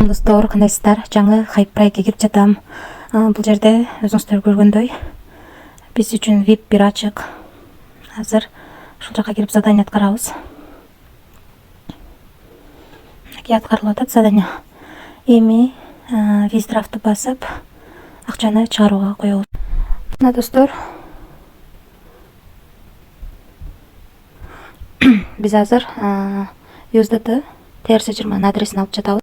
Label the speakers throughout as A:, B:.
A: Достор, кандайсыздар? Жаңы хайп проектке кирип жатам. Бул жерде өзүңүздөр көргөндөй биз үчүн VIP бир ачык. Азыр ушул жака кирип задание аткарабыз. Аткарылып атат задание. Эми виз драфтты басып, акчаны чыгарууга коебуз. Мына достор, биз азыр USDT TRC20 адресин алып жатабыз.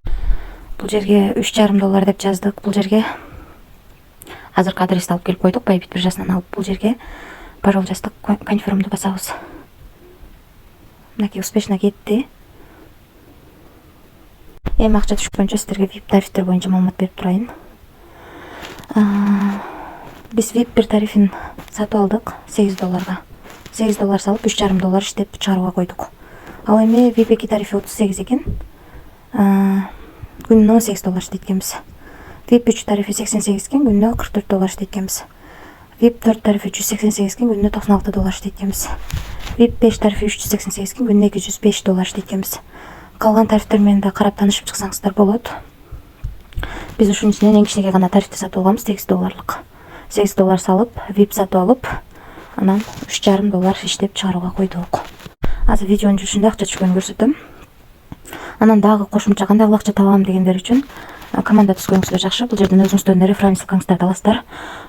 A: Бул жерге $3,5 деп жаздык. Бул жерге азыркы адрести алып келип койдук. Bybit биржасынан алып бул жерге пароль жаздык. Конфирмду басабыз. Мынакей успешно кетти. Эми акча түшкөнчө сиздерге VIP тарифтер боюнча маалымат берип турайын. Биз VIP бир тарифин сатып алдык $8. $8 салып $3,5 иштеп чыгарууга койдук. Ал эми VIP 2 тарифи 38 экен. Күнүнө $18 иштейт экенбиз. VIP 3 тарифи 88 экен, күнүнө $44 иштейт экенбиз. VIP 4 тарифи 188 экен, күнүнө $96 иштейт экенбиз. VIP 5 тарифи 388 экен, күнүнө $205 иштейт экенбиз. Калган тарифтер менен да карап таанышып чыксаңыздар болот. Биз ушунун ичинен эң кичинекей гана тарифти сатып алганбыз, $8. $8 салып, VIP сатып алып, анан $3,5 иштеп чыгарууга койдук. Азыр видеонун жүрүшүндө акча түшкөнүн көрсөтөм. Анан дагы кошумча кандай акча табам дегендер үчүн команда түзгөнүңүздөр жакшы. Бул жерден өзүңүздөрдүн реферал ссылкаңыздарды аласыздар.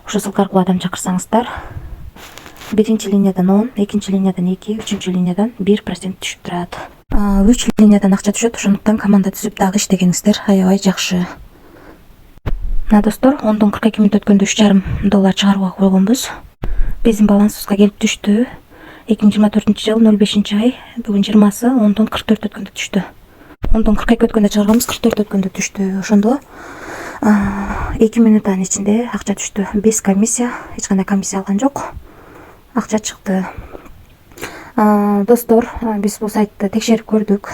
A: Ошол ссылка аркылуу адам чакырсаңыздар, биринчи линиядан 10, экинчи линиядан 2, үчүнчү линиядан 1% түшүп турат. 3 линиядан акча түшөт, ошондуктан команда түзүп дагы иштегениңиздер аябай жакшы. Мына достор, 10дон 42 мүнөт өткөндө $3,5 чыгарууга койгонбуз. Биздин балансыбызга келип түштү. 2024-жыл 05-ай, бүгүн 20-сы, 10дон 44 өткөндө түштү. 10дон 42 өткөндө чыгарганбыз, 44 өткөндө түштү. Ошондо 2 мүнөттүн ичинде акча түштү. Без комиссия, эч кандай комиссия алган жок. Акча чыкты. Достор, биз бул сайтты текшерип көрдүк.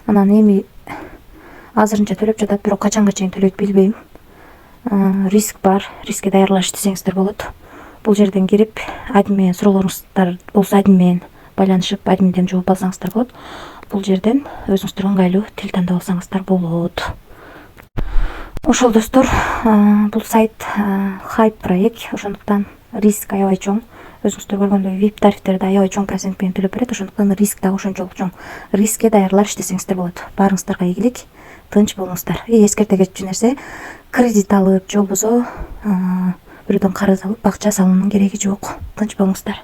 A: Анан эми азырынча төлөп жатат, бирок качанга чейин төлөйт билбейм. Риск бар, рискке даярдалыш десеңиздер болот. Бул жерден кирип, админ менен суроолоруңуздар болсо админ менен байланышып, админден жооп алсаңыздар болот. Бул жерден өзүңүздөр ыңгайлуу тил тандап алсаңыздар болот. Ошол достор, бул сайт хайп проект, ошондуктан риск аябай чоң. Өзүңүздөр көргөндөй VIP тарифтерди аябай чоң процент менен төлөп берет, ошондуктан риск дагы ошончолук чоң. Рискке даярдалар иштесеңиздер болот. Баарыңыздарга ийгилик, тынч болуңуздар. Эскерте кетчү нерсе, кредит алып, же болбосо бирөөдөн карыз алып акча салуунун кереги жок. Тынч болуңуздар.